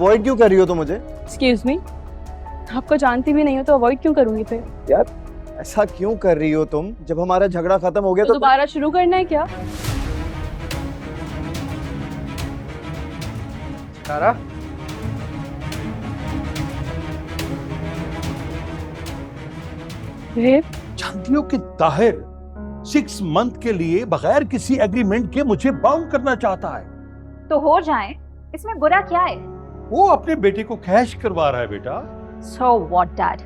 Avoid क्यों कर रही हो तुम मुझे? एक्सक्यूज मी, आपको जानती भी नहीं हो तो अवॉइड क्यों करूंगी फिर? यार ऐसा क्यों कर रही हो तुम? जब हमारा झगड़ा खत्म हो गया तो दोबारा शुरू करना है क्या? तारा, जानती हो कि ताहिर 6 मंथ के लिए बगैर किसी एग्रीमेंट के मुझे बाउंड करना चाहता है। तो हो जाए, इसमें बुरा क्या है? वो अपने बेटे को कैश करवा रहा है बेटा। सो व्हाट डैड,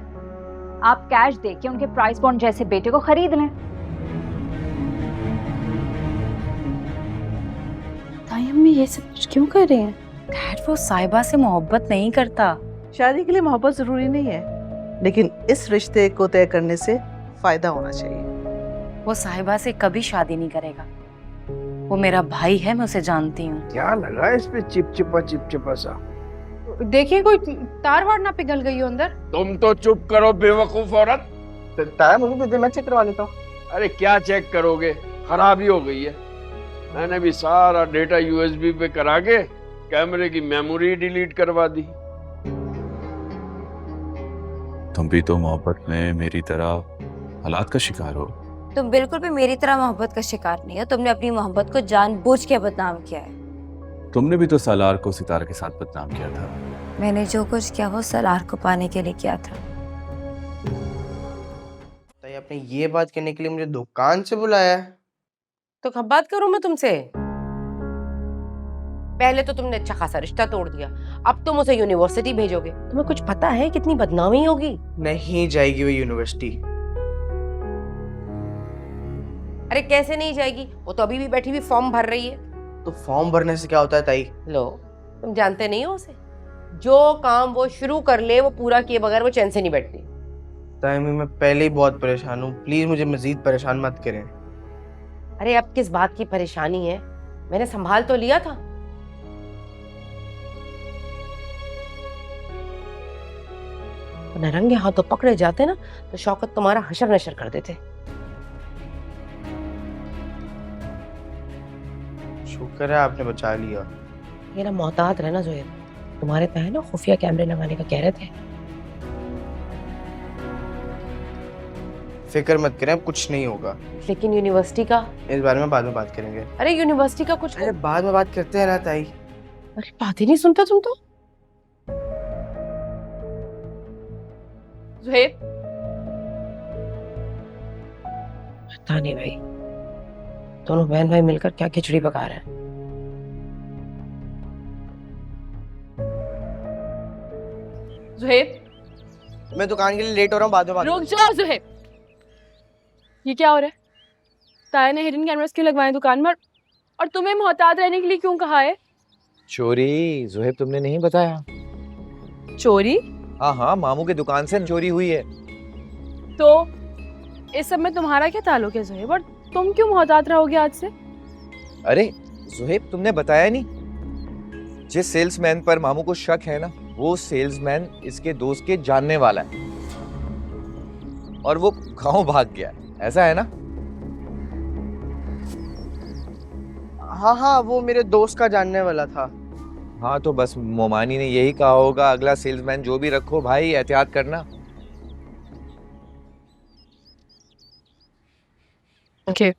आप कैश देके उनके प्राइस बॉन्ड जैसे बेटे को खरीद लें। ताई अम्मी ये सब कुछ क्यों कर रहे हैं? डैड वो साहिबा से मोहब्बत नहीं करता। शादी के लिए मोहब्बत जरूरी नहीं है, लेकिन इस रिश्ते को तय करने से फायदा होना चाहिए। वो साहिबा से कभी शादी नहीं करेगा। वो मेरा भाई है, मैं उसे जानती हूँ। क्या लगा इस पे चिपचिपा सा? देखिए कोई तार वार ना पिघल गई हो अंदर। तुम तो चुप करो बेवकूफ औरत। ताया मुझे मैं चेक करवा लेता हूँ। अरे क्या चेक करोगे, खराबी हो गई है। मैंने भी सारा डेटा यूएसबी पे करा के कैमरे की मेमोरी डिलीट करवा दी। तुम भी तो मोहब्बत में मेरी तरह हालात का शिकार हो। तुम बिल्कुल भी मेरी तरह मोहब्बत का शिकार नहीं हो। तुमने अपनी मोहब्बत को जानबूझ के बदनाम किया है। तुमने भी तो सालार को सितारा के साथ बदनाम किया था। मैंने जो कुछ किया वो सलार को पाने के लिए किया था। ताई आपने ये बात करने के लिए मुझे दुकान से बुलाया है? तो कब बात करूं मैं तुमसे? पहले तो तुमने अच्छा खासा रिश्ता तोड़ दिया, अब तुम उसे यूनिवर्सिटी भेजोगे। तुम्हें कुछ पता है कितनी बदनामी होगी? नहीं जाएगी वो यूनिवर्सिटी। अरे कैसे नहीं जाएगी? वो तो अभी भी बैठी हुई फॉर्म भर रही है। तो फॉर्म भरने से क्या होता है ताई? लो, तुम जानते नहीं हो उसे। जो काम वो शुरू कर ले वो पूरा किए बगैर वो चैन से नहीं बैठती। ताई मैं पहले ही बहुत परेशान हूँ, प्लीज मुझे मजीद परेशान मत करें। अरे अब किस बात की परेशानी है? मैंने संभाल तो लिया था। नरंगे हाथों पकड़े जाते ना तो शौकत तुम्हारा हशर नशर कर देते। शुक्र है आपने बचा लिया। ये ना मोहतात रहना जोहेब, तुम्हारे पे है ना खुफिया कैमरे लगाने का कह रहे थे। फिक्र मत करें, अब कुछ नहीं होगा। लेकिन यूनिवर्सिटी का? इस बारे में बाद में बात करेंगे। अरे यूनिवर्सिटी का कुछ? अरे बाद में बात करते हैं ना ताई। अरे बात ही नहीं सुनता तुम तो। जोहेब, पता नहीं भाई, दोनों बहन भाई मिलकर क्या खिचड़ी पका रहे हैं। जोहेब, मैं दुकान के लिए लेट हो रहा हूँ, बाद में बात। रुक जाओ जोहेब, ये क्या हो रहा है? ताया ने हिडन कैमरास क्यों लगवाए दुकान में, और तुम्हें मोहतात रहने के लिए क्यों कहा है? चोरी जोहेब तुमने नहीं बताया। चोरी? हाँ हाँ, मामू के दुकान से चोरी हुई है। तो इस सब में तुम्हारा क्या ताल्लुक है जोहेब, और तुम क्यों मोहतात रहोगे आज से? अरे जोहेब तुमने बताया नहीं। जिस सेल्समैन पर मामू को शक है ना, वो सेल्समैन इसके दोस्त के जानने वाला है और वो गांव भाग गया है, ऐसा है ना? हाँ, वो मेरे दोस्त का जानने वाला था। हाँ तो बस मोमानी ने यही कहा होगा, अगला सेल्समैन जो भी रखो भाई एहतियात करना। ओके।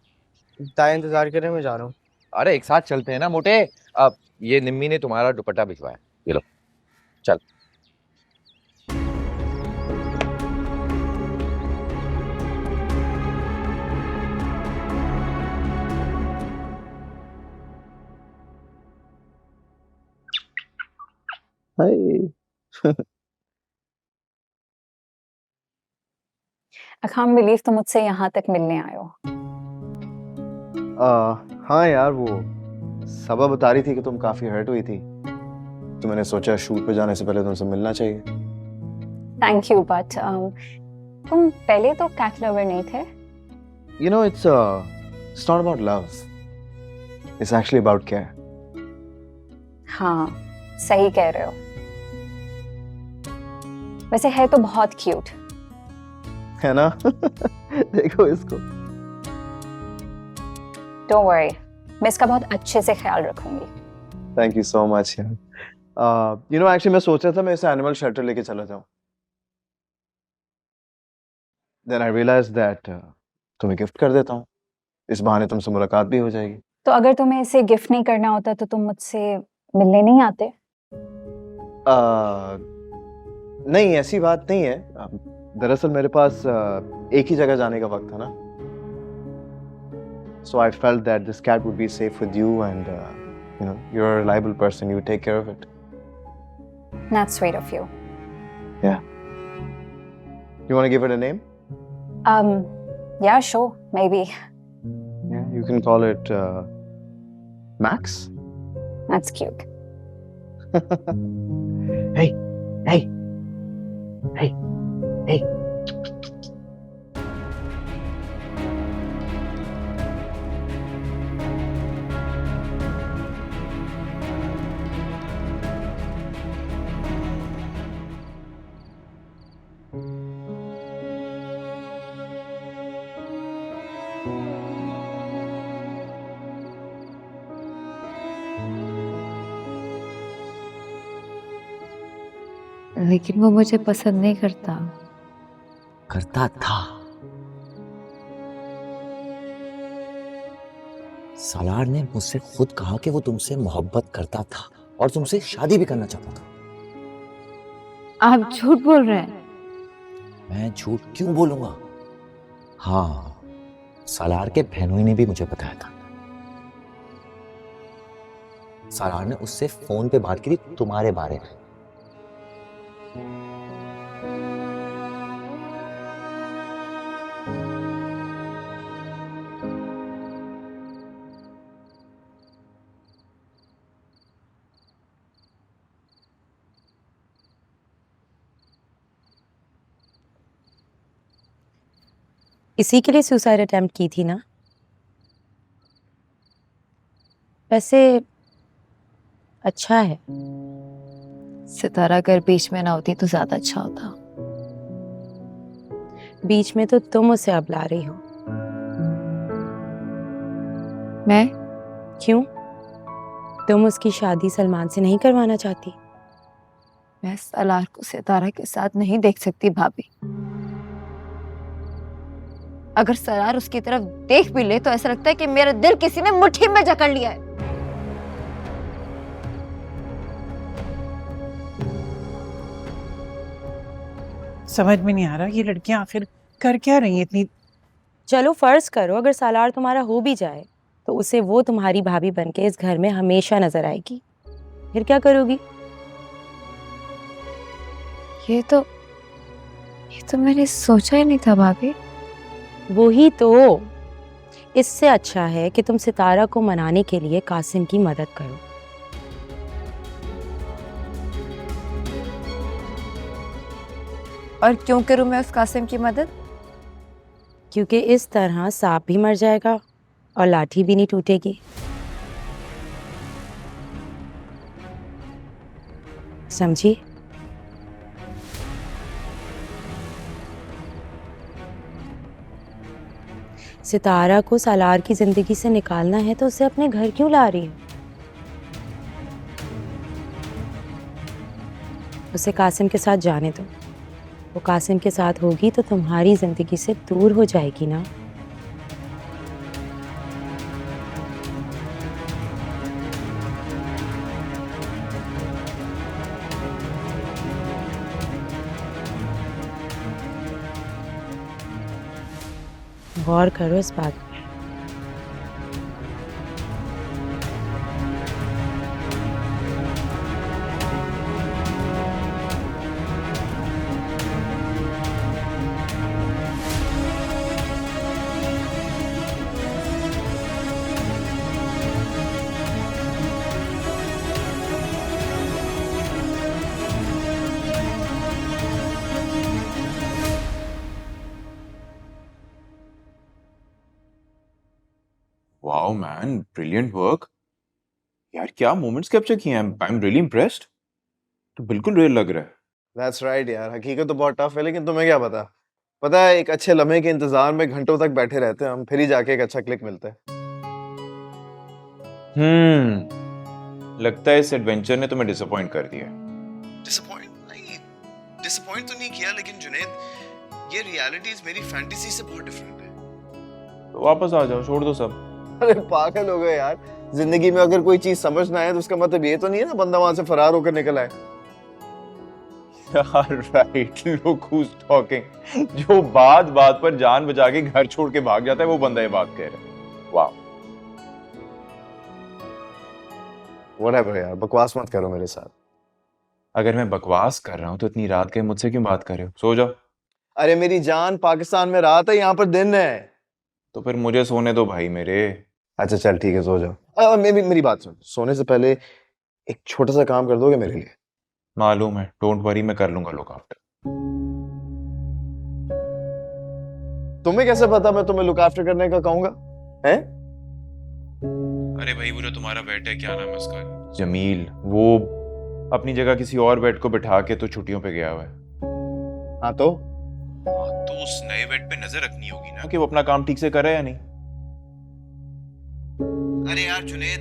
ताया इंतजार करें, मैं जा रहा हूँ। अरे एक साथ चलते हैं ना मोटे। अब ये निम्मी ने तुम्हारा दुपट्टा भिजवाया, ये लो चल। I can't believe तुम मुझसे यहाँ तक मिलने आए हो। हाँ यार, वो सबा बता रही थी कि तुम काफी हर्ट हुई थी, तो मैंने सोचा शूट पे जाने से पहले तुमसे मिलना चाहिए। थैंक यू, बट तुम पहले तो कैट लवर नहीं थे। You know, it's not about love. It's actually about care. हाँ, सही कह रहे हो। वैसे है तो बहुत क्यूट है ना? देखो इसको। Don't worry, मैं इसका बहुत अच्छे से ख्याल रखूंगी। Thank you so much यार। एक्चुअली मैं सोच रहा था मैं इसे एनिमल शेल्टर लेके चला जाऊं। देन आई रियलाइज दैट तुम्हें गिफ्ट कर देता हूं, इस बहाने तुमसे मुलाकात भी हो जाएगी। तो अगर तुम्हें इसे गिफ्ट नहीं करना होता तो तुम मुझसे मिलने नहीं आते? नहीं, ऐसी बात नहीं है। दरअसल मेरे पास एक ही जगह जाने का वक्त था ना, so I felt that this cat would be safe with you and you're a reliable person, you take care of it. That's sweet of you. Yeah. You want to give it a name? Yeah, sure, maybe. Yeah, you can call it Max. That's cute. Hey, hey, hey, hey. लेकिन वो मुझे पसंद नहीं करता। करता था। सालार ने मुझसे खुद कहा कि वो तुमसे मोहब्बत करता था और तुमसे शादी भी करना चाहता था। आप झूठ बोल रहे हैं। मैं झूठ क्यों बोलूंगा? हाँ, सालार के बहनोई ने भी मुझे बताया था। सालार ने उससे फोन पे बात की थी तुम्हारे बारे में। इसी के लिए सुसाइड अटेम्प्ट की थी ना? वैसे अच्छा है। सितारा अगर बीच में ना होती तो ज्यादा अच्छा होता। बीच में तो तुम उसे अब ला रही हो। मैं? क्यों? तुम उसकी शादी सलमान से नहीं करवाना चाहती? मैं सलार को सितारा के साथ नहीं देख सकती भाभी। अगर सलार उसकी तरफ देख भी ले तो ऐसा लगता है कि मेरा दिल किसी ने मुट्ठी में जकड़ लिया है। समझ में नहीं आ रहा ये लड़कियां आखिर कर क्या रही हैं इतनी। चलो फर्ज करो अगर सालार तुम्हारा हो भी जाए तो उसे वो तुम्हारी भाभी बनके इस घर में हमेशा नजर आएगी, फिर क्या करोगी? ये तो मैंने सोचा ही नहीं था भाभी। वही तो। इससे अच्छा है कि तुम सितारा को मनाने के लिए कासिम की मदद करो। और क्यों करूं मैं उस कासिम की मदद? क्योंकि इस तरह सांप भी मर जाएगा और लाठी भी नहीं टूटेगी। समझी? सितारा को सालार की जिंदगी से निकालना है तो उसे अपने घर क्यों ला रही है? उसे कासिम के साथ जाने दो। वो कासिम के साथ होगी तो तुम्हारी जिंदगी से दूर हो जाएगी ना। गौर करो इस बात पर। वाओ मैन, ब्रिलियंट वर्क यार। क्या मोमेंट्स कैप्चर किए हैं। I am really impressed. तो बिल्कुल रियल लग रहा है। That's right यार, हकीकत तो बहुत टफ है, लेकिन तुम्हें क्या पता है एक अच्छे लम्हे के इंतजार में घंटों तक बैठे रहते हैं हम, फिर ही जाके एक अच्छा क्लिक मिलता है। लगता है इस एडवेंचर ने तुम्हें डिसअपॉइंट कर दिया। डिसअपॉइंट तो नहीं किया, लेकिन जुनैद ये रियलिटीज मेरी फैंटेसी से बहुत डिफरेंट है। तो वापस आ जाओ, छोड़ दो सब। अरे पागल हो गए यार, जिंदगी में अगर कोई चीज समझ ना आए तो उसका मतलब ये तो नहीं है ना बंदा वहां से फरार होकर निकल आए। Right, look who's talking. जो बात बात पर जान बचा के घर छोड़ के भाग जाता है वो बंदा ये बात कह रहा है। वाह। व्हाटएवर यार, बकवास मत करो मेरे साथ। अगर मैं बकवास कर रहा हूँ तो इतनी रात के मुझसे क्यों बात कर रहे हो? सो जाओ। अरे मेरी जान, पाकिस्तान में रात है, यहाँ पर दिन है। तो फिर मुझे सोने दो भाई मेरे। अच्छा चल ठीक है, सो जाओ। मेरी बात सुन, सोने से पहले एक छोटा सा काम कर दोगे मेरे लिए? मालूम है, डोंट वरी, मैं कर लूंगा लुक आफ्टर। तुम्हें कैसे पता मैं तुम्हें लुक आफ्टर करने का कहूंगा? हैं? अरे भाई वो जो तुम्हारा बेट है, क्या नाम है उसका, जमील, वो अपनी जगह किसी और बेट को बिठा के तो छुट्टियों पे गया हुआ है। हाँ तो उस नए बेट पे नजर रखनी होगी ना कि वो अपना काम ठीक से कर रहा है या नहीं। अरे यार जुनैद,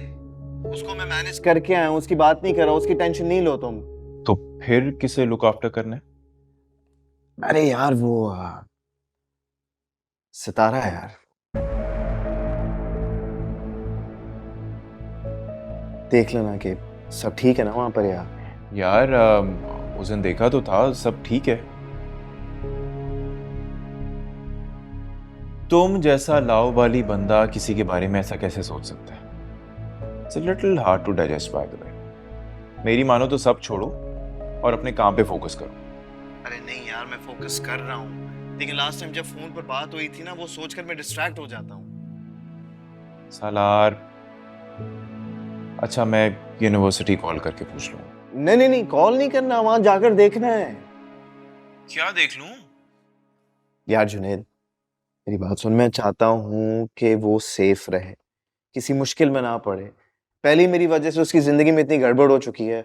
उसको मैं मैनेज करके आया हूँ, उसकी बात नहीं कर रहा हूँ, उसकी टेंशन नहीं लो तुम। तो फिर किसे लुक आफ्टर करना है? अरे यार वो सितारा है यार। देख लेना कि सब ठीक है ना वहां पर यार। यार उस दिन देखा तो था, सब ठीक है। तुम जैसा लाओबाली बंदा किसी के बारे में ऐसा कैसे सोच सकता है? It's a little hard to digest by the way. मेरी मानो तो सब छोड़ो और अपने काम पे फोकस करो। अरे नहीं यार, मैं फोकस कर रहा हूँ, लेकिन लास्ट टाइम जब फोन पर बात हुई थी ना, वो सोचकर मैं डिस्ट्रैक्ट हो जाता हूँ। सालार। अच्छा मैं यूनिवर्सिटी कॉल करके पूछ लूँ। नहीं, कॉल नहीं करना, वहां जाकर देखना है। क्या देख लूं? यार जुनैद, मेरी बात सुन, मैं चाहता हूँ कि वो सेफ रहे, किसी मुश्किल में ना पड़े। पहली मेरी वजह से उसकी जिंदगी में इतनी गड़बड़ हो चुकी है।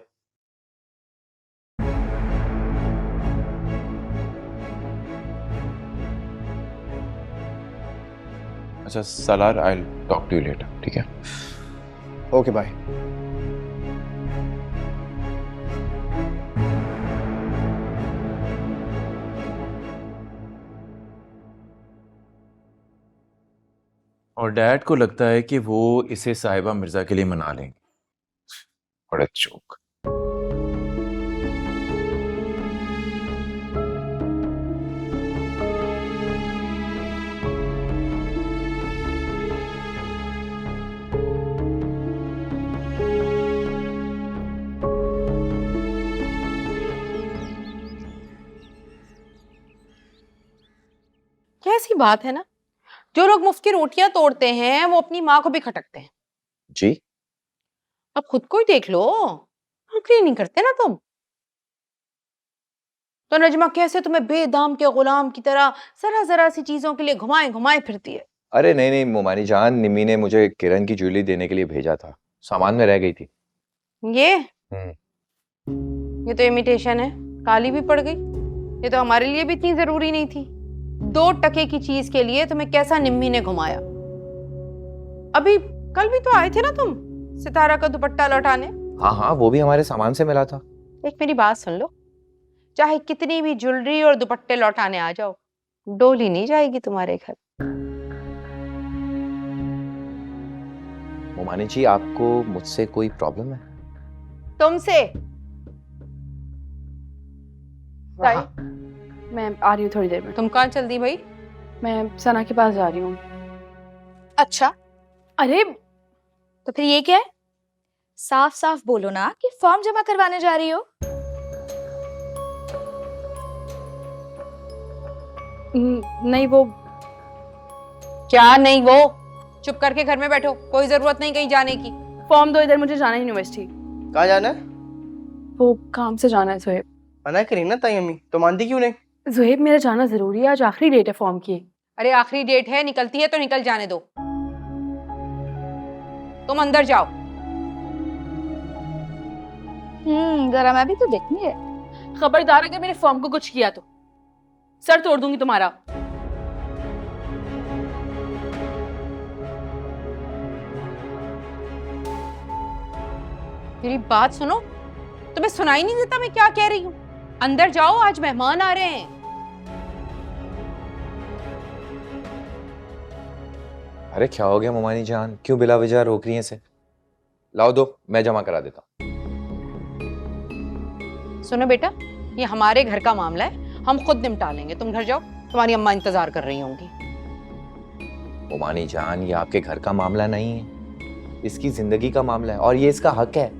अच्छा Salar, I will talk to you later, ठीक है? Okay bye. और डैड को लगता है कि वो इसे साहिबा मिर्जा के लिए मना लेंगे। बड़ा चौक। कैसी बात है ना, जो लोग मुफ्त की रोटियां तोड़ते हैं वो अपनी माँ को भी खटकते हैं। जी अब खुद को ही देख लो, नौकरी नहीं करते ना तुम तो नजमा कैसे तुम्हें बेदाम के गुलाम की तरह जरा जरा सी चीजों के लिए घुमाए घुमाए फिरती है। अरे नहीं मोमानी जान, निम्मी ने मुझे किरण की ज्वेलरी देने के लिए भेजा था, सामान में रह गई थी। ये तो इमिटेशन है, काली भी पड़ गई। ये तो हमारे लिए भी इतनी जरूरी नहीं थी। 2 टके की चीज के लिए तुम्हें कैसा निम्मी ने घुमाया। अभी कल भी तो आए थे ना तुम सितारा का दुपट्टा लौटाने। हाँ, वो भी हमारे सामान से मिला था। एक मेरी बात सुन लो, चाहे कितनी भी ज्वेलरी और दुपट्टे लौटाने आ जाओ, डोली नहीं जाएगी तुम्हारे घर। मोमानी जी, आपको मुझसे कोई प्रॉब्लम है? तुमसे? मैं आ रही हूँ थोड़ी देर में। तुम कहाँ चल दी भाई? मैं सना के पास जा रही हूँ। अच्छा, अरे तो फिर ये क्या है? साफ साफ बोलो ना कि फॉर्म जमा करवाने जा रही हो। नहीं वो क्या नहीं वो? चुप करके घर में बैठो, कोई जरूरत नहीं कहीं जाने की। फॉर्म दो इधर, मुझे जाना है यूनिवर्सिटी। कहाँ जाना है? वो काम से जाना है जोहेब। मना करी ना ताई अम्मी, तो मानती क्यों नहीं? जोहेब मेरा जाना जरूरी है, आज आखिरी डेट है फॉर्म की। अरे आखिरी डेट है, निकलती है तो निकल जाने दो। तुम अंदर जाओ। जरा मैं भी तो देखनी है। खबरदार अगर मेरे फॉर्म को कुछ किया तो सर तोड़ दूंगी तुम्हारा। मेरी बात सुनो, तुम्हें सुनाई नहीं देता मैं क्या कह रही हूँ? अंदर जाओ, आज मेहमान आ रहे हैं। अरे क्या हो गया ममानी जान, क्यों बिला वजह रोक रही हैं इसे? लाओ दो, मैं जमा करा देता हूँ। सुनो बेटा, ये हमारे घर का मामला है, हम खुद निपटा लेंगे। तुम घर जाओ, तुम्हारी अम्मा इंतजार कर रही होंगी। ममानी जान, ये आपके घर का मामला नहीं है, इसकी जिंदगी का मामला है और ये इसका हक है।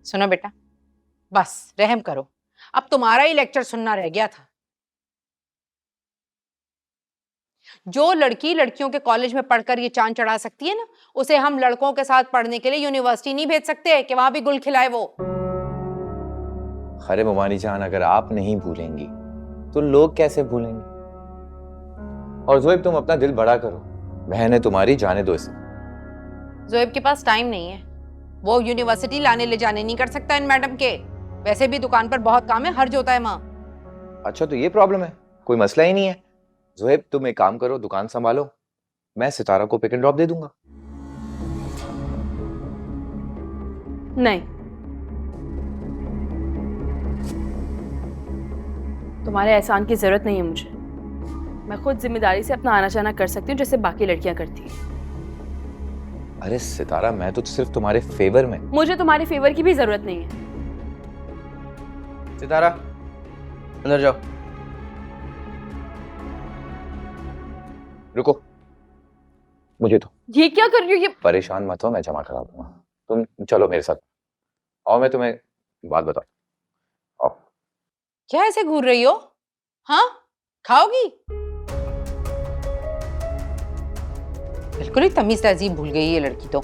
सुनो बेटा, बस रहम करो, अब तुम्हारा ही लेक्चर सुनना रह गया था। जो लड़की लड़कियों के कॉलेज में पढ़कर ये चांद चढ़ा सकती है ना, उसे हम लड़कों के साथ पढ़ने के लिए यूनिवर्सिटी नहीं भेज सकते कि वहां भी गुल खिलाए वो। अरे ममानी जान, अगर आप नहीं भूलेंगी तो लोग कैसे भूलेंगे? और ज़ोएब, तुम अपना दिल बड़ा करो, बहन है तुम्हारी, जाने दो इसे। ज़ोएब के पास टाइम नहीं है, वो यूनिवर्सिटी लाने ले जाने नहीं कर सकता इन मैडम के। वैसे भी दुकान पर बहुत काम है, हर्ज होता है माँ। अच्छा, तो ये प्रॉब्लम है, कोई मसला ही नहीं है। ज़ोएब, तुम एक काम करो, दुकान संभालो, मैं सितारा को पिक एंड ड्रॉप दे दूंगा। नहीं, तुम्हारे एहसान की जरूरत नहीं है मुझे। मैं खुद जिम्मेदारी से अपना आना जाना कर सकती हूँ, जैसे बाकी लड़कियां करती हैं। अरे सितारा, मैं तो सिर्फ तुम्हारे फेवर में। मुझे तुम्हारे फेवर की भी जरूरत नहीं है। सितारा, अंदर जाओ। रुको, मुझे तो ये क्या कर रही हो? ये परेशान मत हो, मैं जमा करा दूंगा। तुम चलो मेरे साथ, आओ, मैं तुम्हें बात बताऊं। आओ। क्या ऐसे घूर रही हो? हाँ, खाओगी? बिल्कुल ही तमीज तहजीब भूल गई ये लड़की तो।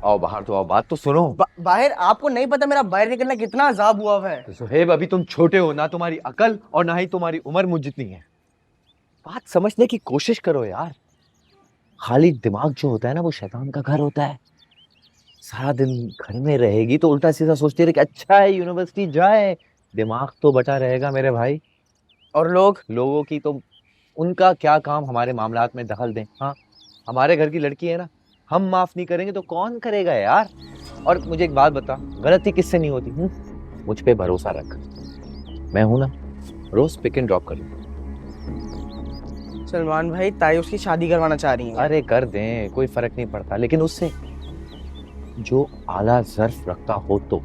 आओ बाहर तो आओ, बात तो सुनो। बाहर? आपको नहीं पता मेरा बाहर निकलना कितना अजाब हुआ है। सुहेब, अभी तुम छोटे हो, ना तुम्हारी अकल और ना ही तुम्हारी उम्र मुझ जितनी है। बात समझने की कोशिश करो यार। खाली दिमाग जो होता है ना, वो शैतान का घर होता है। सारा दिन घर में रहेगी तो उल्टा सीधा सोचती रहे कि अच्छा है यूनिवर्सिटी जाए, दिमाग तो बटा रहेगा मेरे भाई। और लोगों की तो उनका क्या काम हमारे मामलात में दखल दें। हाँ, हमारे घर की लड़की है ना, हम माफ नहीं करेंगे तो कौन करेगा यार। और मुझे एक बात बता, गलती किससे नहीं होती? मुझ पे भरोसा रख, मैं हूं ना, रोज पिक एंड ड्रॉप कर लूंगा। सलमान भाई, ताई उसकी शादी करवाना चाह रही है। अरे कर दें, कोई फर्क नहीं पड़ता, लेकिन उससे जो आला ज़र्फ रखता हो, तो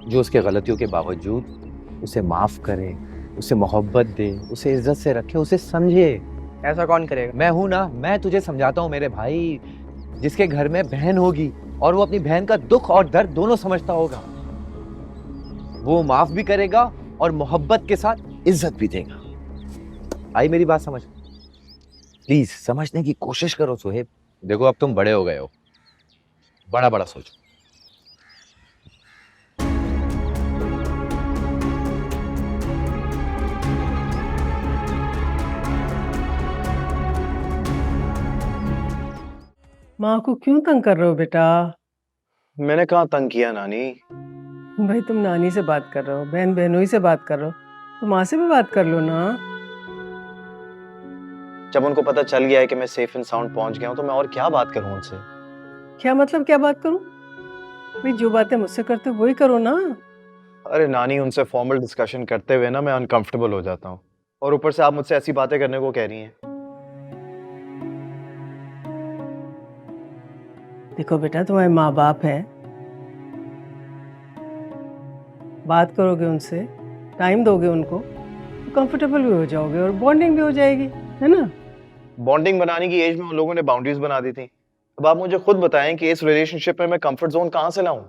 जो उसके गलतियों के बावजूद उसे माफ करे, उसे मोहब्बत दे, उसे इज्जत से रखे, उसे समझे। ऐसा कौन करेगा? मैं हूं ना, मैं तुझे समझाता हूं मेरे भाई। जिसके घर में बहन होगी और वो अपनी बहन का दुख और दर्द दोनों समझता होगा, वो माफ भी करेगा और मोहब्बत के साथ इज्जत भी देगा। आई मेरी बात समझ? प्लीज समझने की कोशिश करो सुहेब। देखो, अब तुम बड़े हो गए हो, बड़ा बड़ा सोचो। माँ को क्यों तंग कर रहे हो बेटा? मैंने कहाँ तंग किया नानी? भाई तुम नानी से बात कर रहे हो, बहन बहनोई से बात कर रहे हो, तो माँ से भी बात कर लो ना। जब उनको पता चल गया है कि मैं सेफ एंड साउंड पहुंच गया हूं, तो मैं और क्या बात करूं उनसे? क्या मतलब क्या बात करूं? भाई जो बातें मुझसे करते हो वही करो ना। अरे नानी, उनसे फॉर्मल डिस्कशन करते हुए ना मैं अनकंफर्टेबल हो जाता हूँ, और ऊपर से आप मुझसे ऐसी बातें करने को कह रही हैं। देखो बेटा, तुम्हारे माँ बाप हैं, बात करोगे उनसे, टाइम दोगे उनको, तो कंफर्टेबल भी हो जाओगे और बॉन्डिंग भी हो जाएगी, है ना? बॉन्डिंग बनाने की एज में उन लोगों ने बाउंड्रीज बना दी थी। अब आप मुझे खुद बताएं कि इस रिलेशनशिप में मैं कंफर्ट जोन कहां से लाऊं?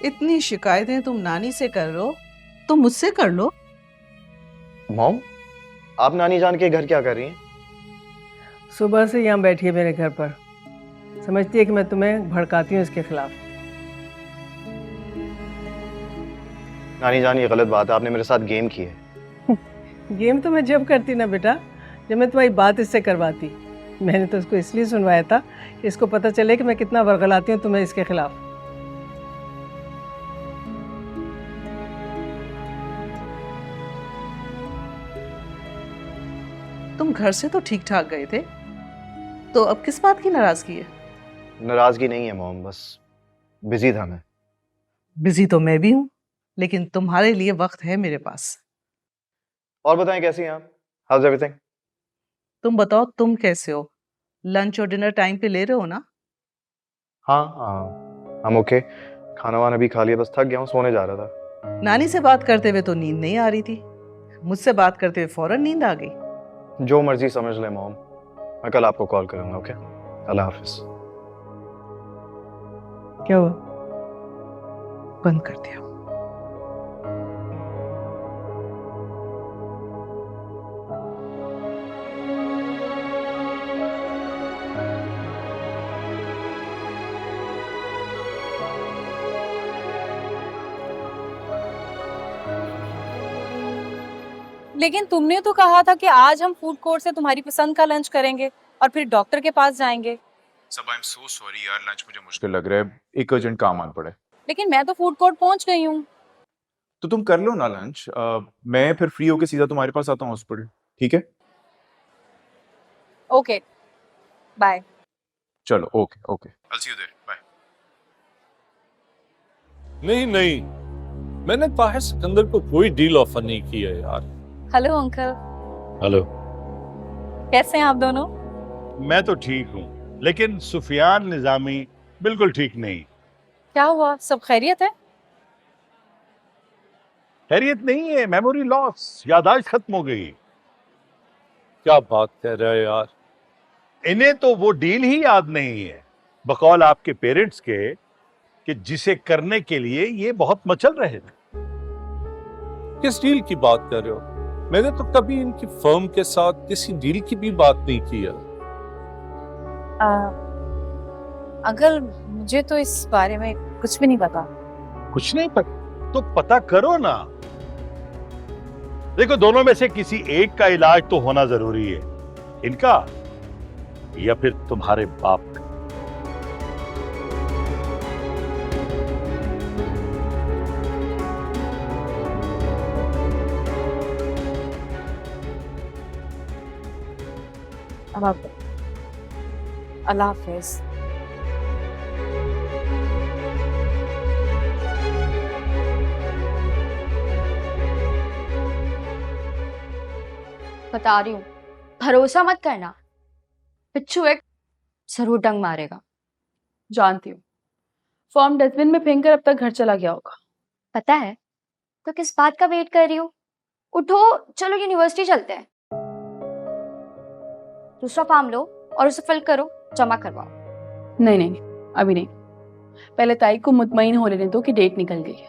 इतनी शिकायतें तुम नानी से कर रहे हो तो मुझसे कर लो। मॉम, आप नानी जान के घर क्या कर रही हैं? सुबह से यहाँ बैठी है मेरे घर पर, समझती है कि मैं तुम्हें भड़काती हूँ इसके खिलाफ। नानी जान, ये गलत बात है, आपने मेरे साथ गेम की है। गेम तो मैं जब करती ना बेटा, जब मैं तुम्हारी बात इससे करवाती। मैंने तो इसको इसलिए सुनवाया था कि इसको पता चले कि मैं कितना वर्गलाती हूँ तुम्हें इसके खिलाफ। तुम घर से तो ठीक ठाक गए थे, तो अब किस बात की नाराजगी है? नाराजगी नहीं है मॉम, बस बिजी था मैं। बिजी तो मैं भी हूँ, लेकिन तुम्हारे लिए वक्त है मेरे पास। और बताएं कैसी हैं आप? House everything? तुम बताओ, तुम कैसे हो? लंच और डिनर टाइम पे ले रहे हो ना? हाँ हाँ, हम ओके। खाना वाना भी खा लिया, बस थक गया हूँ, सोने जा रहा था। नानी से बात करते हुए तो नींद नहीं आ रही थी, मुझसे बात करते हुए फौरन नींद आ गई। जो मर्जी समझ ले मॉम, मैं कल आपको कॉल करूंगा। ओके, अल्लाह हाफिज। क्या हुआ? बंद कर दिया? लेकिन तुमने तो कहा था कि आज हम फूड कोर्ट से तुम्हारी पसंद का लंच करेंगे और फिर डॉक्टर के पास जाएंगे। सब आई एम सो सॉरी यार, लंच मुझे मुश्किल लग रहा है, एक अर्जेंट काम आन पड़े। लेकिन मैं तो फूड कोर्ट पहुंच गई हूँ। तो तुम कर लो ना लंच, मैं फिर फ्री होके सीधा तुम्हारे पास आता हूँ हॉस्पिटल, ठीक है? Okay, bye. चलो okay okay, I'll see you there, bye. नहीं नहीं, मैंने ताहिर सिकंदर को कोई डील ऑफर नहीं की है यार। Hello uncle. हेलो। कैसे हैं आप दोनों? मैं तो ठीक हूँ, लेकिन सुफियान निजामी बिल्कुल ठीक नहीं। क्या हुआ, सब खैरियत है? खैरियत नहीं है, मेमोरी लॉस, याददाश्त खत्म हो गई। क्या बात कर रहे हो यार, इन्हें तो वो डील ही याद नहीं है, बकौल आपके पेरेंट्स के, कि जिसे करने के लिए ये बहुत मचल रहे थे। किस डील की बात कर रहे हो? मैंने तो कभी इनकी फर्म के साथ किसी डील की भी बात नहीं की है। अंकल मुझे तो इस बारे में कुछ भी नहीं पता। कुछ नहीं पता? तो पता करो ना। देखो, दोनों में से किसी एक का इलाज तो होना जरूरी है, इनका या फिर तुम्हारे बाप का। अल्लाह हाफिज। बता रही हूँ, भरोसा मत करना, पिच्छू एक जरूर डंग मारेगा। जानती हूँ, फॉर्म डस्टबिन में फेंक कर अब तक घर चला गया होगा। पता है तो किस बात का वेट कर रही हो? उठो, चलो यूनिवर्सिटी चलते हैं। दूसरा फॉर्म लो और उसे फिल करो, जमा करवाओ। नहीं नहीं, अभी नहीं, पहले ताई को मुतमईन हो लेने दो कि डेट निकल गई है,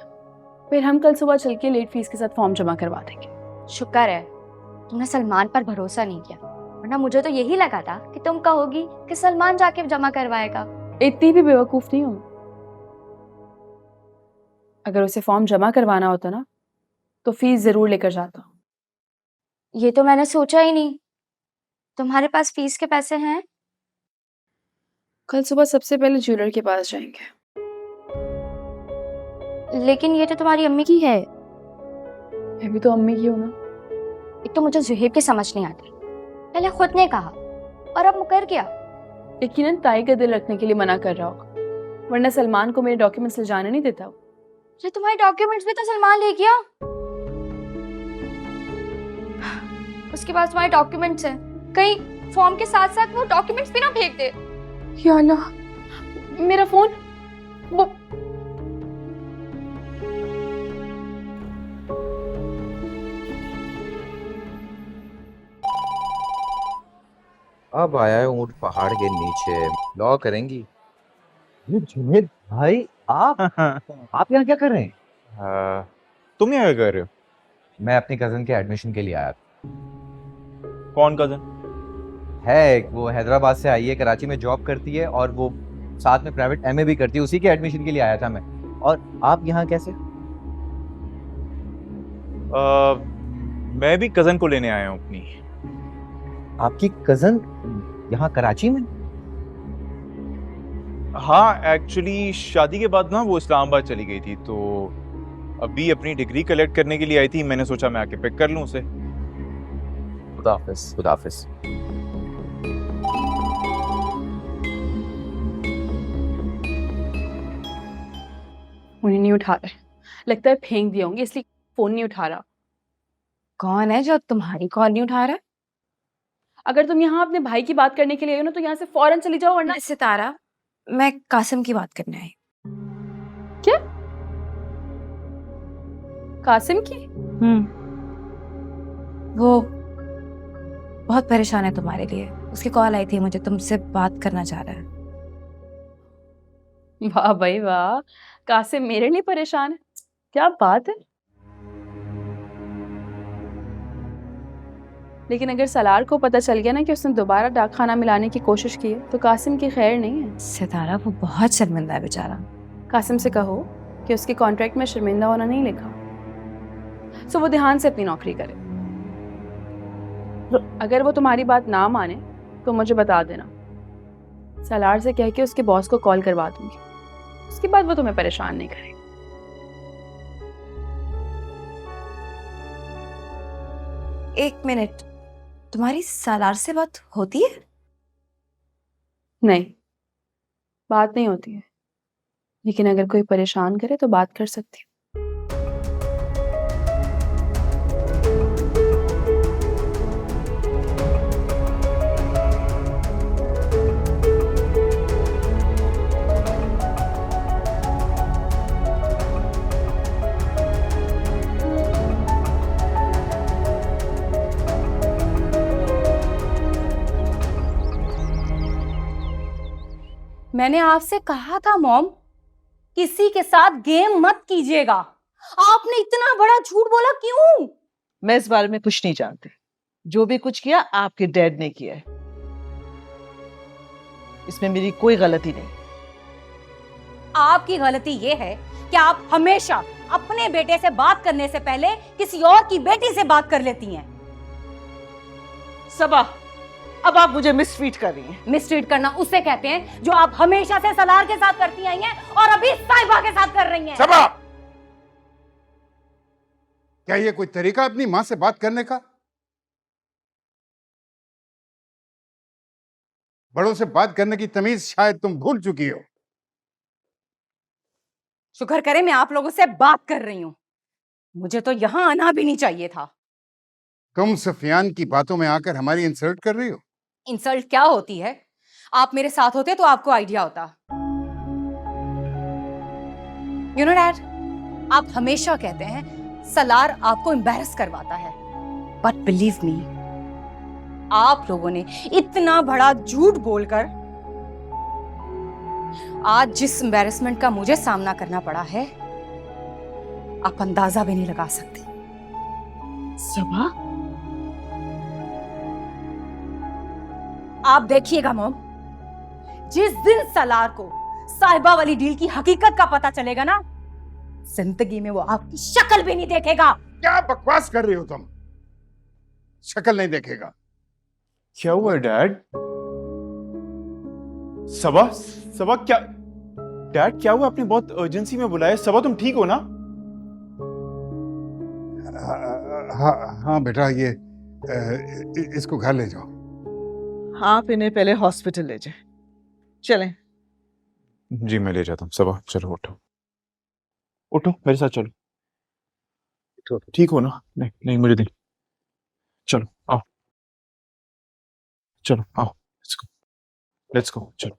फिर हम कल सुबह चल के लेट फीस के साथ फॉर्म जमा करवा देंगे। शुक्र है तुमने सलमान पर भरोसा नहीं किया, वरना मुझे तो यही लगा था कि तुम कहोगी कि सलमान जाके जमा करवाएगा। इतनी भी बेवकूफ नहीं हूं। अगर उसे फॉर्म जमा करवाना होता ना तो फीस जरूर लेकर जाता। ये तो मैंने सोचा ही नहीं। तुम्हारे पास फीस के पैसे हैं? कल सुबह सबसे पहले ज्वेलर के पास जाएंगे। लेकिन ये तो तुम्हारी अम्मी की है। मैं भी तो अम्मी की हूं ना। एक तो मुझे जुहेब की समझ नहीं आती, पहले खुद ने कहा और अब मुकर गया। यकीनन ताई का दिल रखने के लिए मना कर रहा होगा, वरना सलमान को मेरे डॉक्यूमेंट्स ले जाने नहीं देता। ये तुम्हारे डॉक्यूमेंट्स भी तो सलमान ले गया। उसके पास तुम्हारे डॉक्यूमेंट्स हैं, कहीं फॉर्म के साथ साथ वो डॉक्यूमेंट्स भी ना फेंक दे। या अल्लाह, मेरा फोन वो अब आया है ऊंट पहाड़ के नीचे, लॉ करेंगी। ये जुनेद भाई, आप यहाँ क्या कर रहे हैं? तुम यहाँ क्या कर रहे हो? मैं अपनी कजन के एडमिशन के लिए आया था। कौन कजन? है एक, वो हैदराबाद से आई है, कराची में जॉब करती है और वो साथ में प्राइवेट एमए भी करती है, उसी के एडमिशन के लिए आया था मैं। और आप यहाँ कैसे? मैं भी कजन को लेने आया हूँ अपनी। आपकी कजन यहाँ कराची में? हाँ, एक्चुअली शादी के बाद ना वो इस्लामाबाद चली गई थी, तो अभी अपनी डिग्री कलेक्ट करने के लिए आई थी। मैंने सोचा मैं आके पिक कर लूँ उसे। खुदा हाफिज। खुदा हाफिज। उन्हें नहीं उठा रहे, लगता है फेंक दिया होंगे इसलिए फोन नहीं उठा रहा। कौन है जो तुम्हारी कॉल नहीं उठा रहा है? अगर तुम यहाँ अपने भाई की बात करने के लिए आई हो ना तो यहाँ से फौरन चली जाओ वरना। सितारा, मैं कासिम की बात करने आई। क्या? कासिम की? वो बहुत परेशान है तुम्हारे लिए, उसकी कॉल आई थी, मुझे तुमसे बात करना चाह रहा है। वाह भाई वाह, कासिम मेरे लिए परेशान है, क्या बात है। लेकिन अगर सलार को पता चल गया ना कि उसने दोबारा डाक खाना मिलाने की कोशिश की है तो कासिम की खैर नहीं है। सितारा, वो बहुत शर्मिंदा है बेचारा। कासिम से कहो कि उसके कॉन्ट्रैक्ट में शर्मिंदा होना नहीं लिखा, सो वो ध्यान से अपनी नौकरी करे। अगर वो तुम्हारी बात ना माने तो मुझे बता देना, सलार से कह के उसके बॉस को कॉल करवा दूंगी, उसके बाद वो तुम्हें परेशान नहीं करेगा। एक मिनट, तुम्हारी सालार से बात होती है? नहीं, बात नहीं होती है, लेकिन अगर कोई परेशान करे तो बात कर सकती हूँ। मैंने आपसे कहा था मॉम, किसी के साथ गेम मत कीजिएगा। आपने इतना बड़ा झूठ बोला क्यों? मैं इस बारे में कुछ नहीं जानती। जो भी कुछ किया आपके डैड ने किया है, इसमें मेरी कोई गलती नहीं। आपकी गलती यह है कि आप हमेशा अपने बेटे से बात करने से पहले किसी और की बेटी से बात कर लेती हैं। सबा, अब आप मुझे मिसट्रीट कर रही हैं। मिसट्रीट करना उसे कहते हैं जो आप हमेशा से सलार के साथ करती आई हैं और अभी साहिबा के साथ कर रही हैं। सबा, क्या ये कोई तरीका अपनी मां से बात करने का? बड़ों से बात करने की तमीज शायद तुम भूल चुकी हो। शुक्र करें मैं आप लोगों से बात कर रही हूं, मुझे तो यहां आना भी नहीं चाहिए था। तुम सफियान की बातों में आकर हमारी इंसल्ट कर रही हो। इंसल्ट क्या होती है? आप मेरे साथ होते तो आपको आइडिया होता। यू नो डैड, आप हमेशा कहते हैं सलार आपको एम्बैरस करवाता है, बट बिलीव मी, आप लोगों ने इतना बड़ा झूठ बोलकर आज जिस एम्बैरसमेंट का मुझे सामना करना पड़ा है, आप अंदाजा भी नहीं लगा सकती। सबा, आप देखिएगा मॉम, जिस दिन सलार को साहिबा वाली डील की हकीकत का पता चलेगा ना, जिंदगी में वो आपकी शक्ल भी नहीं देखेगा। क्या बकवास कर रही हो तुम? शक्ल नहीं देखेगा? क्या हुआ डैड? सबा, सबा क्या? डैड क्या हुआ? आपने बहुत अर्जेंसी में बुलाया। सबा तुम ठीक हो ना? हाँ बेटा, ये इसको घर ले जाओ। आप इन्हें पहले हॉस्पिटल ले जाएं। चलें। जी मैं ले जाता हूँ। सबा चलो उठो, उठो मेरे साथ चलो। ठीक हो ना? नहीं नहीं मुझे नहीं, चलो आओ, चलो आओ, लेट्स गो चलो।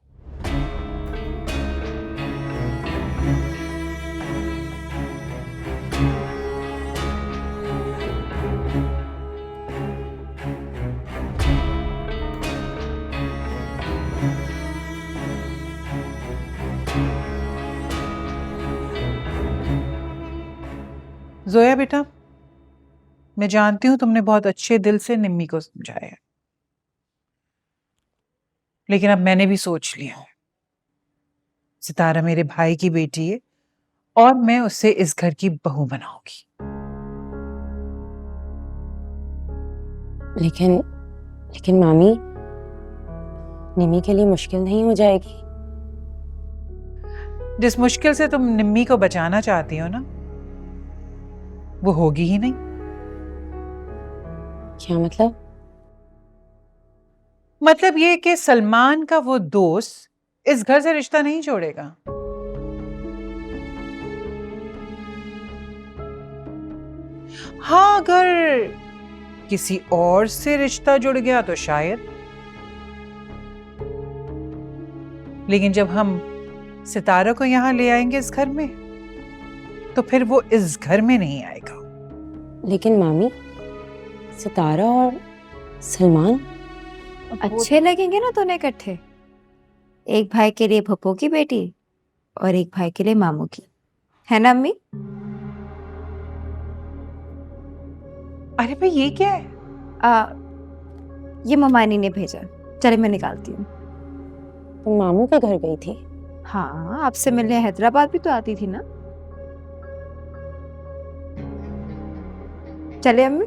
जोया बेटा, मैं जानती हूँ तुमने बहुत अच्छे दिल से निम्मी को समझाया, लेकिन अब मैंने भी सोच लिया है, सितारा मेरे भाई की बेटी है और मैं उसे इस घर की बहू बनाऊंगी। लेकिन मामी, निम्मी के लिए मुश्किल नहीं हो जाएगी? जिस मुश्किल से तुम निम्मी को बचाना चाहती हो ना, वो होगी ही नहीं। क्या मतलब? मतलब ये कि सलमान का वो दोस्त इस घर से रिश्ता नहीं जोड़ेगा। हाँ, अगर किसी और से रिश्ता जुड़ गया तो शायद, लेकिन जब हम सितारा को यहां ले आएंगे इस घर में, तो फिर वो इस घर में नहीं आएगा। लेकिन मामी, सितारा और सलमान अच्छे लगेंगे ना दोनों इकट्ठे? एक भाई के लिए भप्पो की बेटी और एक भाई के लिए मामू की, है ना अम्मी? अरे भाई ये क्या है? ये ममानी ने भेजा। चले मैं निकालती हूँ। तुम मामू के घर गई थी? हाँ, आपसे मिलने हैदराबाद भी तो आती थी ना। चले अम्मी?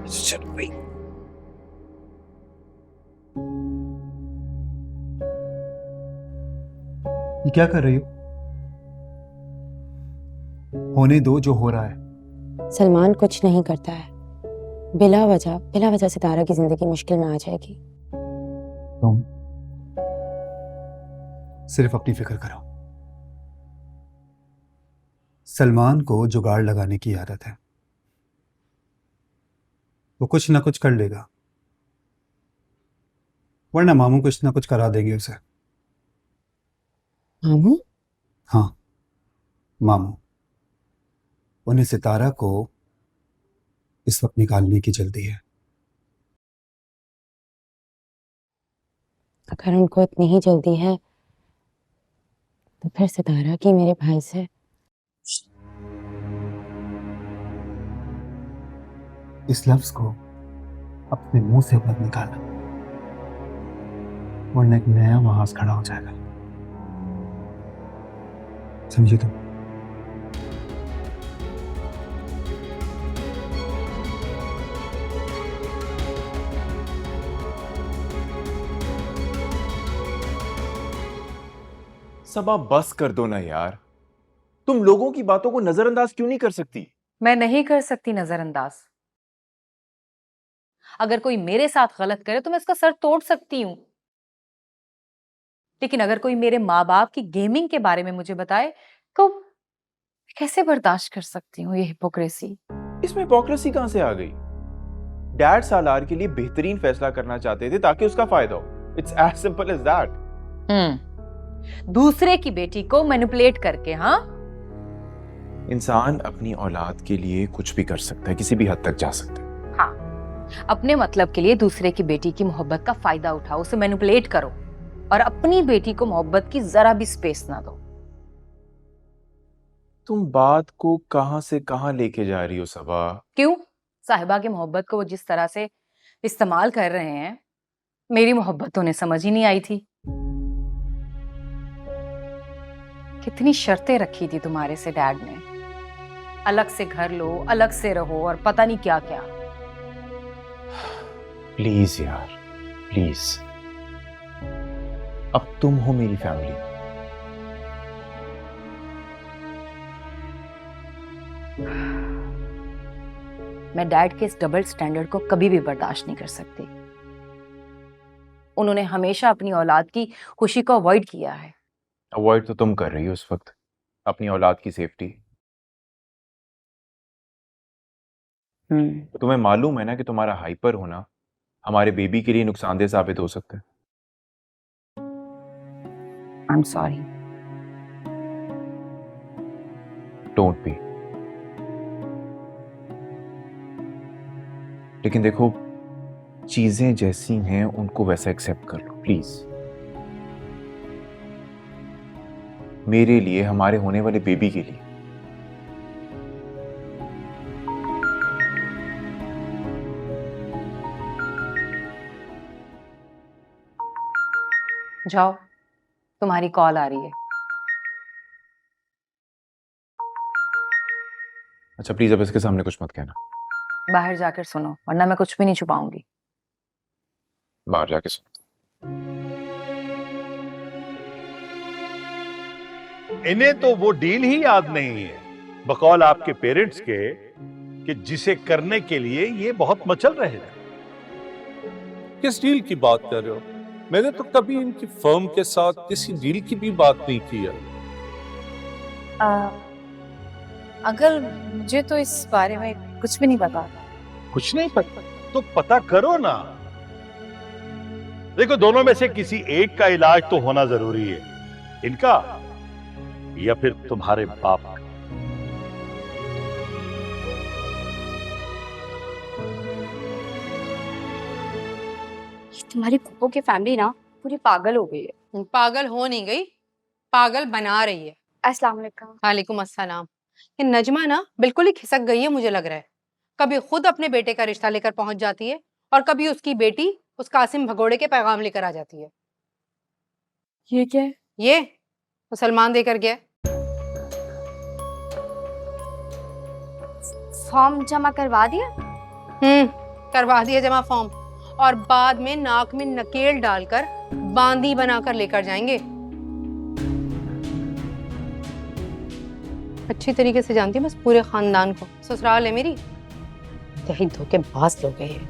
चलो भाई। ये क्या कर रही हो? होने दो जो हो रहा है। सलमान कुछ नहीं करता है। बिला वजह सितारा की जिंदगी मुश्किल में आ जाएगी। तुम सिर्फ अपनी फिक्र करो। सलमान को जुगाड़ लगाने की आदत है, वो कुछ ना कुछ कर लेगा, वरना मामू कुछ ना कुछ करा देंगे उसे। मामू? हाँ, मामू। उन्हें सितारा को इस वक्त निकालने की जल्दी है। अगर उनको इतनी ही जल्दी है तो फिर सितारा की मेरे भाई से। इस लफ्ज को अपने मुंह से मत निकालना, वरना एक नया महाज खड़ा हो जाएगा। समझे तुम? सबा बस कर दो ना यार। तुम लोगों की बातों को नजरअंदाज क्यों नहीं कर सकती? मैं नहीं कर सकती नजरअंदाज। अगर कोई मेरे साथ गलत करे तो मैं इसका सर तोड़ सकती हूँ, लेकिन अगर कोई मेरे माँ बाप की गेमिंग के बारे में मुझे बताए तो कैसे बर्दाश्त कर सकती हूँ ये हिपोक्रेसी। इसमें हिपोक्रेसी कहां से आ गई? डैड सालार के लिए बेहतरीन फैसला करना चाहते थे ताकि उसका फायदा हो। It's as simple as that. दूसरे की बेटी को मैनिपुलेट करके। हाँ, इंसान अपनी औलाद के लिए कुछ भी कर सकता है, किसी भी हद तक जा सकता है। हाँ, अपने मतलब के लिए दूसरे की बेटी की मोहब्बत का फायदा उठाओ, उसे मैनिपुलेट करो और अपनी बेटी को मोहब्बत की जरा भी स्पेस ना दो। तुम बात को कहां से कहां लेके जा रही हो सबा? क्यों? साहिबा की मोहब्बत को वो जिस तरह से इस्तेमाल कर रहे हैं, मेरी मोहब्बत तो उन्हें समझ ही नहीं आई थी। कितनी शर्तें रखी थी तुम्हारे से डैड ने, अलग से घर लो, अलग से रहो और पता नहीं क्या क्या। प्लीज यार, प्लीज। अब तुम हो मेरी फैमिली। मैं डैड के इस डबल स्टैंडर्ड को कभी भी बर्दाश्त नहीं कर सकती। उन्होंने हमेशा अपनी औलाद की खुशी को अवॉइड किया है। अवॉइड तो तुम कर रही हो इस वक्त अपनी औलाद की सेफ्टी। तो तुम्हें मालूम है ना कि तुम्हारा हाइपर होना हमारे बेबी के लिए नुकसानदेह साबित हो सकता है। I am sorry. Don't be. लेकिन देखो, चीजें जैसी हैं उनको वैसा एक्सेप्ट कर लो प्लीज। मेरे लिए, हमारे होने वाले बेबी के लिए। जाओ, तुम्हारी कॉल आ रही है। अच्छा प्लीज अब इसके सामने कुछ मत कहना। बाहर जाकर सुनो, वरना मैं कुछ भी नहीं छुपाऊंगी। बाहर जाके सुनो। इन्हें तो वो डील ही याद नहीं है बकौल आपके पेरेंट्स के कि जिसे करने के लिए ये बहुत मचल रहे थे। किस डील की बात कर रहे हो? मैंने तो कभी इनकी फर्म के साथ किसी डील की भी बात नहीं की है। अंकल मुझे तो इस बारे में कुछ भी नहीं पता। कुछ नहीं पता तो पता करो ना। देखो, दोनों में से किसी एक का इलाज तो होना जरूरी है, इनका या फिर तुम्हारे बाप का। तुम्हारी फूफो की फैमिली ना पूरी पागल हो गई है। पागल हो नहीं गई, पागल बना रही है। अस्सलाम वालेकुम। वालेकुम अस्सलाम। ये नजमा ना बिल्कुल ही खिसक गई है, मुझे लग रहा है। कभी खुद अपने बेटे का रिश्ता लेकर पहुंच जाती है और कभी उसकी बेटी उस कासिम भगोड़े के पैगाम लेकर आ जाती है। ये क्या है? ये तो सलमान देकर गया। फॉर्म जमा करवा दिया? करवा दिया जमा फॉर्म, और बाद में नाक में नकेल डालकर बांदी बनाकर लेकर जाएंगे। अच्छी तरीके से जानती हूँ बस पूरे खानदान को। ससुराल है मेरी, यही धोखेबाज लोग हैं ये।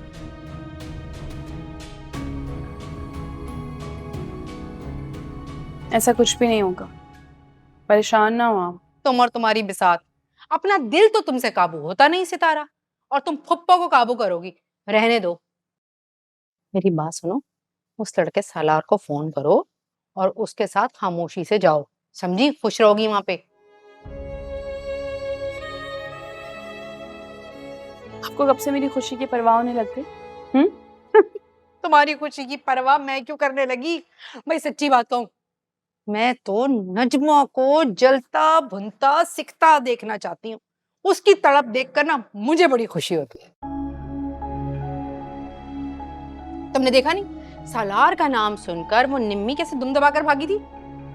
ऐसा कुछ भी नहीं होगा, परेशान ना हो आप। तुम और तुम्हारी बिसात, अपना दिल तो तुमसे काबू होता नहीं सितारा, और तुम फुप्पो को काबू करोगी। रहने दो। मेरी बात सुनो, उस लड़के सालार को फोन करो और उसके साथ खामोशी से जाओ, समझी? खुश रहोगी वहां पे। आपको कब से मेरी खुशी की परवाह होने लग गई? तुम्हारी खुशी की परवाह मैं क्यों करने लगी? भाई सच्ची बात कहूं, मैं तो नजमा को जलता भुनता सिकता देखना चाहती हूँ। उसकी तड़प देखकर ना मुझे बड़ी खुशी होती है। तुमने देखा नहीं, सालार का नाम सुनकर वो निम्मी कैसे दुम दबाकर भागी थी?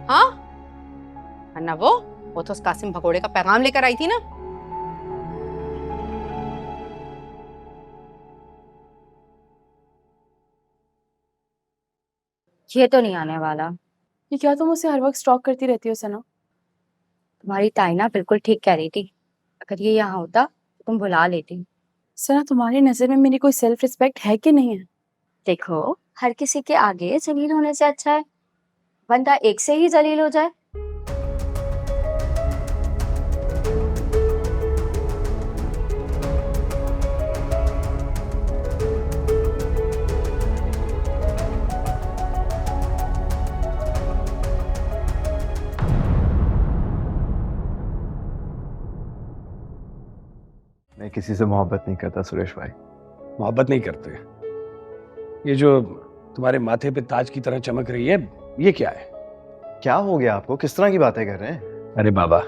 हाँ, अन्ना वो तो उस कासिम भगोड़े का पैगाम लेकर आई थी ना। ये तो नहीं आने वाला। ये क्या तुम उसे हर वक्त स्टॉक करती रहती हो सना? तुम्हारी ताईना बिल्कुल ठीक कह रही थी, अगर ये यहाँ होता तो तुम भुला लेती। सना, तुम्हारी नजर में मेरी कोई सेल्फ रिस्पेक्ट है कि नहीं है? देखो, हर किसी के आगे जलील होने से अच्छा है बंदा एक से ही जलील हो जाए। मैं किसी से मोहब्बत नहीं करता सुरेश भाई। मोहब्बत नहीं करते? ये जो तुम्हारे माथे पे ताज की तरह चमक रही है, ये क्या है? क्या हो गया आपको? किस तरह की बातें कर रहे हैं? अरे बाबा,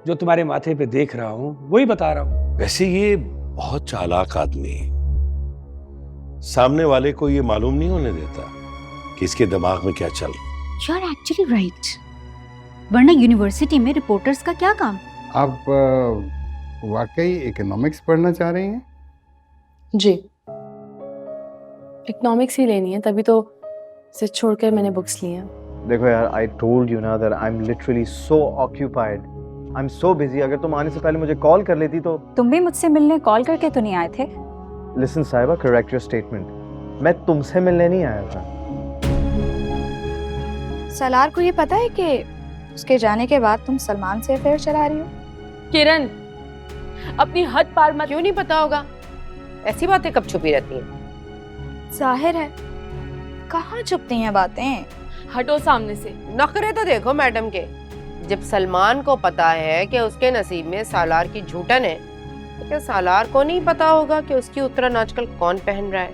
जो तुम्हारे माथे पे देख रहा हूँ वही बता रहा हूँ। वैसे ये बहुत चालाक आदमी है, सामने वाले को ये मालूम नहीं होने देता कि इसके दिमाग में क्या चल रहा। यू आर एक्चुअली राइट, वरना यूनिवर्सिटी में रिपोर्टर्स का क्या काम? आप वाकई इकोनॉमिक्स पढ़ना चाह रही हैं? जी, इकोनॉमिक्स ही लेनी है, तभी तो इसे छोड़कर मैंने बुक्स ली हैं। देखो यार, आई टोल्ड यू ना that I am literally so occupied, I am so busy. अगर तुम आने से पहले मुझे कॉल कर लेती तो। तुम भी मुझसे मिलने कॉल करके तो नहीं आए थे? लिसन साहिबा, करेक्ट योर स्टेटमेंट। मैं तुमसे मिलने नहीं आया था। सलार को ये पता है कि उसके जाने के बाद तुम सलमान से अफेयर चला रही हो? किरण, अपनी हद पार मत। क्यों नहीं पता होगा? ऐसी बातें कब छुपी रहती हैं? जाहिर है, कहाँ छुपती हैं बातें? हटो सामने से। नखरे तो देखो मैडम के। जब सलमान को पता है कि उसके नसीब में सालार की झूठन है, तो क्या सालार को नहीं पता होगा कि उसकी उतरन आजकल कौन पहन रहा है?